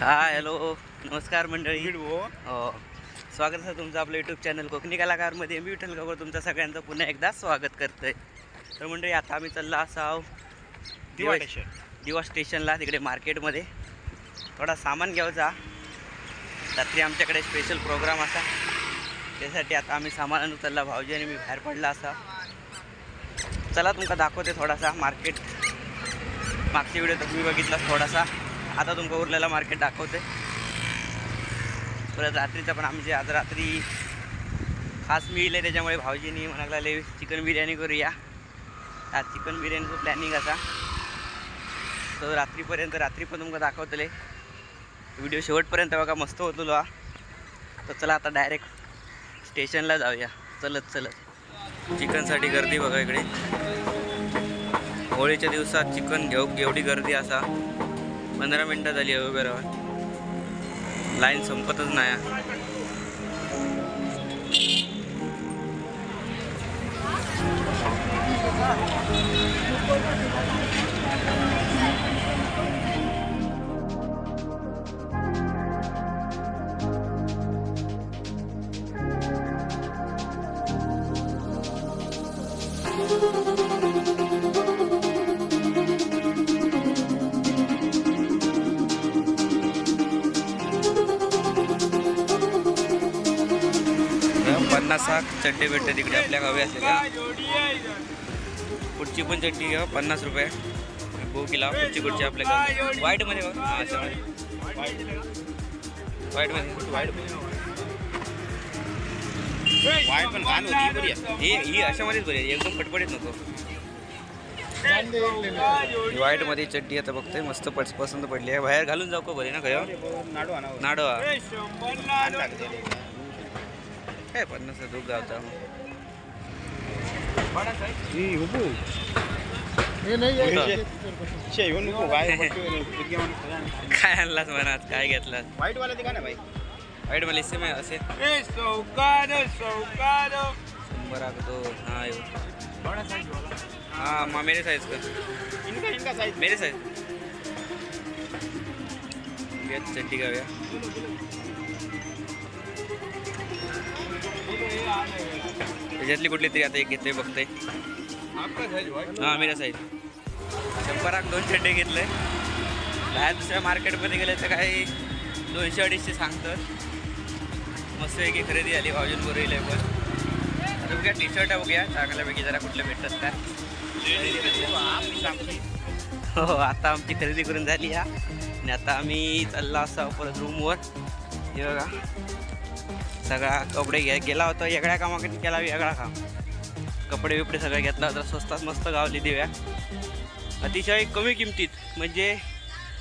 Hello नमस्कार मंडळी. स्वागत आहे तुमचं आपलं यूट्यूब चॅनल कोकणी कलाकारमध्ये. मी विठ्ठल गवर तुमचं सगळ्यांचं पुन्हा एकदा स्वागत करतोय. तर मंडळी आता आम्ही चाललो असाव दिवा स्टेशनला, तिकडे मार्केटमध्ये थोडा सामान घ्यायचा. रात्री आमच्याकडे स्पेशल प्रोग्राम असा, त्यासाठी आता आम्ही सामान आणून चालला. भाऊजी आणि मी बाहेर पडला असा. चला तुमका दाखवते थोडासा मार्केट. मागच्या व्हिडिओ तर तुम्ही बघितला थोडासा, आता तुमका उरलेला मार्केट दाखवते. परत रात्रीचा पण आमचे आज रात्री खास मिळले, त्याच्यामुळे भाऊजींनी म्हणाले चिकन बिर्याणी करूया. आज चिकन बिर्याणीचं प्लॅनिंग असा, तर रात्री पण तुमका दाखवतले. व्हिडिओ शेवटपर्यंत बघा, मस्त होतो. तर चला आता डायरेक्ट स्टेशनला जाऊया चलत. चिकनसाठी गर्दी बघा इकडे. होळीच्या दिवसात चिकन एवढी गर्दी असा. 15 मिनटं झाली उभे राहा, लाईन संपतच नाही. चड्डे भेटते तिकडे आपल्या हवे असेल का. कुठची पण चड्डी घ्या 50 रुपये. बो किला कुठची आपल्याकडे व्हाईटमध्ये बघा. अशामध्ये व्हाईट पण घाण होती बरी. ही अशामध्येच बरी, एकदम फटफटीत नको. व्हाईटमध्ये चड्डी आता बघतोय, मस्त पसंत पडली आहे. बाहेर घालून जाऊ का बरी ना खय. नाडो काय 50 दूध गावता. काय आणलास मनात, काय घेतलास. व्हाईट वाला का ना भाई. व्हाईट वाला इससे में असे 100 दो. हाँ हाँ मेरे साइज का. इनका साइज मेरे साइज चड्डी का भैया. त्याच्यातली कुठली तरी आता एक घेतले बघते. हां मेरा साईज 100 2 चड्डे घेतले. बाहेर दुसऱ्या मार्केटमध्ये गेले तर काही 200-250 सांगतात. मस्त आहे की खरेदी आली भाऊजींवर येईल. पण आता बघूया टी शर्ट बघूया चांगल्यापैकी जरा कुठल्या भेटतात का. हो आता आमची खरेदी करून झाली आहे आणि आता आम्ही चालला असा परत रूमवर. हे बघा सगळा कपडे गेला होता वेगळ्या कामाकडे केला, वेगळा काम. कपडे बिपडे सगळं घेतला होता. स्वस्तात मस्त गावली दिव्या, अतिशय कमी किमतीत. म्हणजे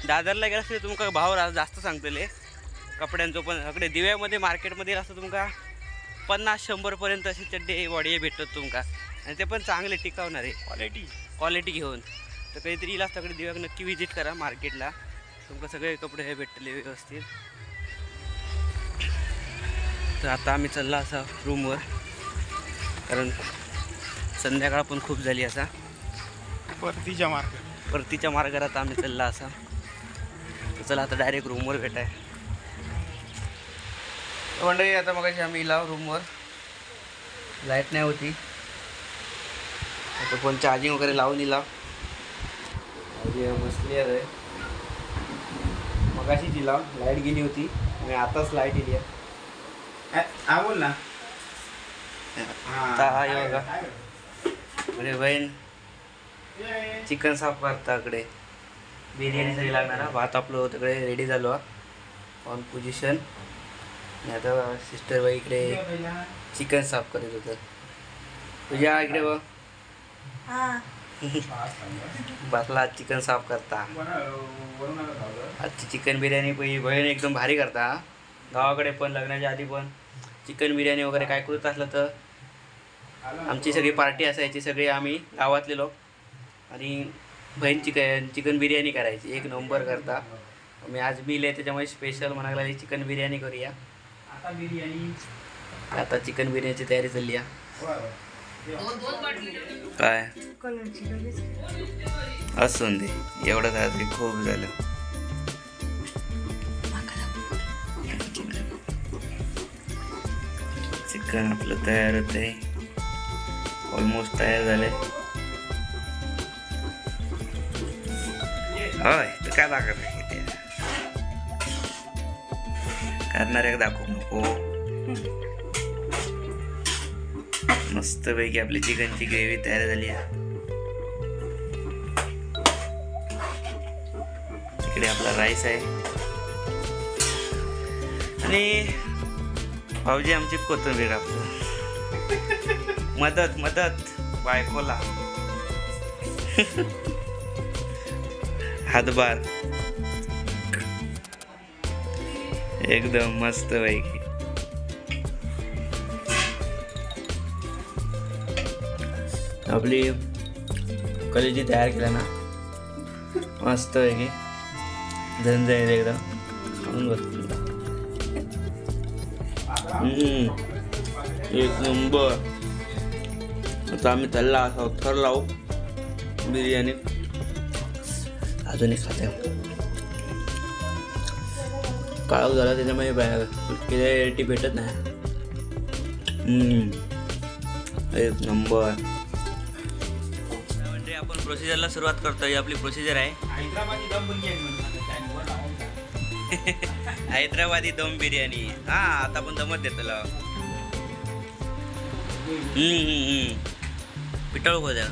दादरला गेला असते तुमका भाव जास्त सांगतले कपड्यांचं, पण इकडे दिव्यामध्ये मार्केटमध्ये असं तुमका 50-100 असे चड्डे बॉडी भेटतात तुमका, आणि ते पण चांगले टिकावणारे क्वालिटी घेऊन. तर काहीतरी येईल असतं इकडे दिव्याक नक्की विजिट करा मार्केटला. तुमका सगळे कपडे हे भेटले व्यवस्थित. तर आता आम्ही चालला असा रूमवर, कारण संध्याकाळ पण खूप झाली. असा परतीच्या मार्गावर आता आम्ही चालला असा. तर चला आता डायरेक्ट रूमवर भेटाय मंडळी. आता मग आम्ही लाव रूमवर, लाईट नाही होती. आता फोन चार्जिंग वगैरे लावून दिला. बसली आहे मग अशी दिला, लाईट गेली होती आणि आताच लाईट येली आहे. बोल ना. बघा म्हणजे बहीण चिकन साफ करता. इकडे बिर्याणीसाठी लागणार भात आपलं तिकडे रेडी झालो ऑन पोझिशन. आणि आता सिस्टर बाई इकडे चिकन साफ करत होतं. तुझ्या इकडे बघ बसला चिकन साफ करता. आजची चिकन बिर्याणी बहीण एकदम भारी करता. गावाकडे पण लग्नाच्या आधी पण चिकन बिर्याणी वगैरे काय करत असलं तर आमची सगळी पार्टी असायची. सगळे आम्ही गावातले लोक, आणि बहीण चिकन बिर्याणी करायची. एक नंबर करता. मी आज बिल आहे त्याच्यामुळे स्पेशल म्हणायला चिकन बिर्याणी करूया. आता चिकन बिर्याणीची तयारी चालली आहे. काय असून दे, एवढं झालं खूप झालं. चिकन आपलं तयार होतंय, ऑलमोस्ट तयार झालंय. होय तू काय दाखवत आहे ते करणार एक दाखवू नको. मस्तपैकी आपली चिकनची ग्रेव्ही तयार झाली आहे. इकडे आपला राईस आहे आणि भाऊजी आमची कोथिंबीर कापतो. मदत मदत बायकोला. हातभार एकदम मस्त पैकी. आपली कलेजी तयार केला ना मस्त पैकी झणझणीत एकदम खाऊन बघतो. एक नंबर. आता आम्ही त्याला असा थर लावू बिर्याणी. अजून एक खाते काळोख झाला त्याच्यामुळे टी भेटत नाही. एक नंबर. म्हणजे आपण प्रोसिजरला सुरुवात करतो. ही आपली प्रोसिजर आहे. हैदराबादी दम बिर्याणी. हैदराबादी दम बिर्याणी. हा आता आपण दमत देतो. पिटाळू हो द्या.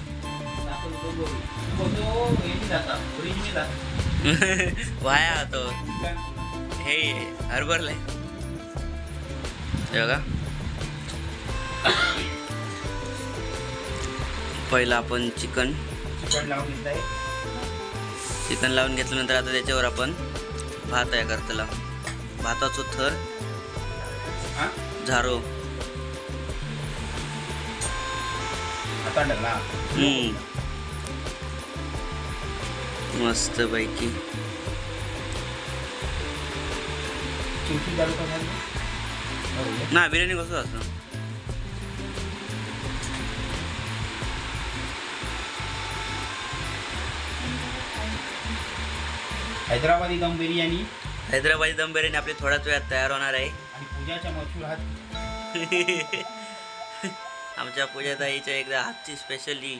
वाया होतो हे हरभरलाय बघा. पहिला आपण चिकन लावून घेतल्यानंतर आता त्याच्यावर आपण भात तयार करतला. भाताचं थर झारो मस्त पैकी. ना बिर्याणी कसं असतं. हैदराबादी दम बिर्याणी. हैदराबादी दम बिर्याणी आपली थोड्याच वेळात तयार होणार आहे. आणि पूजाच्या मशहूर हात आमच्या पूजाताईच्या एकदा हातची स्पेशालिटी.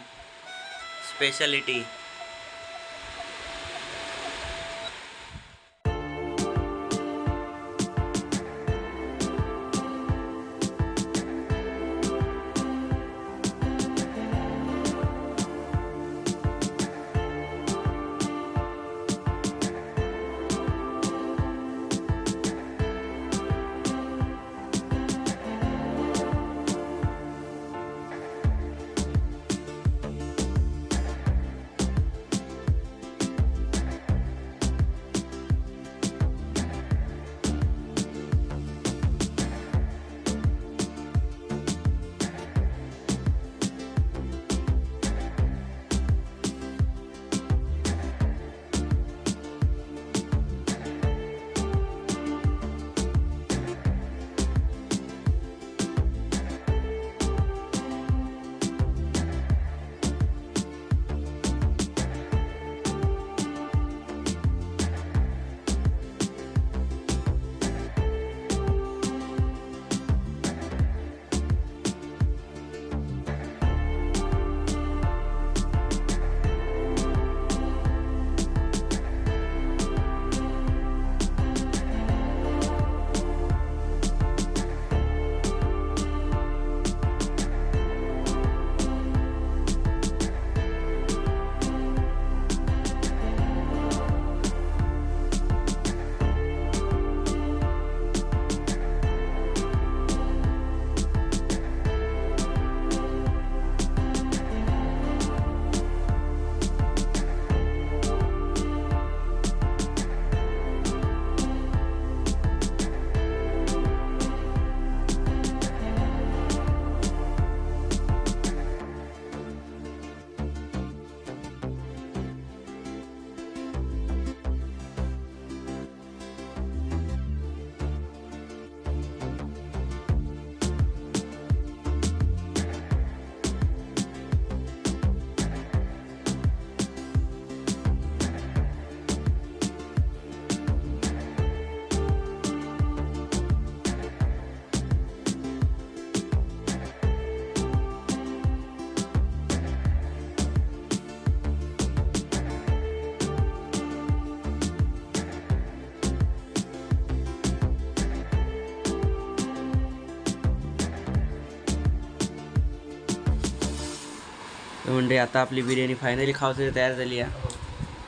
म्हणजे आता आपली बिर्याणी फायनली खावायची तयार झाली आहे.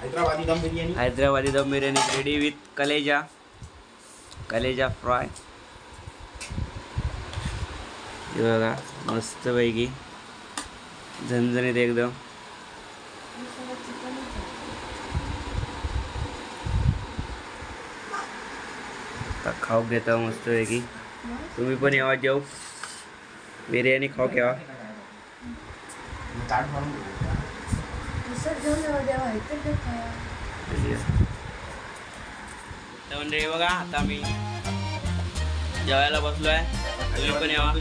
हैदराबादी दम बिर्याणी. हैदराबादी दम बिर्याणी रेडी विथ कलेजा फ्राय. हे बघा मस्तपैकी झणझणीत एकदम. आता खाऊ घेता मस्तपैकी. तुम्ही पण यावा जेव बिर्याणी खाऊ घ्यावा. ताट भरून घेऊ. तर म्हणजे हे बघा आता आम्ही जेवायला बसलो आहे. तुम्ही पण यावा.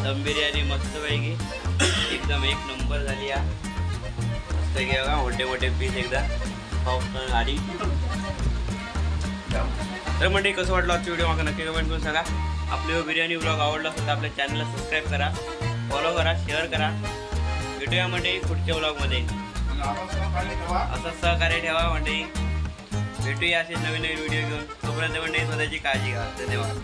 दम बिर्याणी मस्तपैकी एकदम एक नंबर झाली आहे. मस्तपैकी बघा मोठे मोठे पीस एकदा पाऊस आली. तर म्हणजे कसं वाटलं आजचा व्हिडिओ मला नक्की कमेंट करून सांगा. आपली बिर्याणी ब्लॉग आवडला असेल तर आपल्या चॅनलला सबस्क्राईब करा, फॉलो करा, शेअर करा. भेटूया म्हणजे पुढच्या ब्लॉगमध्ये. असंच सहकार्य ठेवा म्हणजे भेटूया असे नवीन नवीन व्हिडिओ घेऊन. तोपर्यंत म्हणजे स्वतःची काळजी घ्या. धन्यवाद.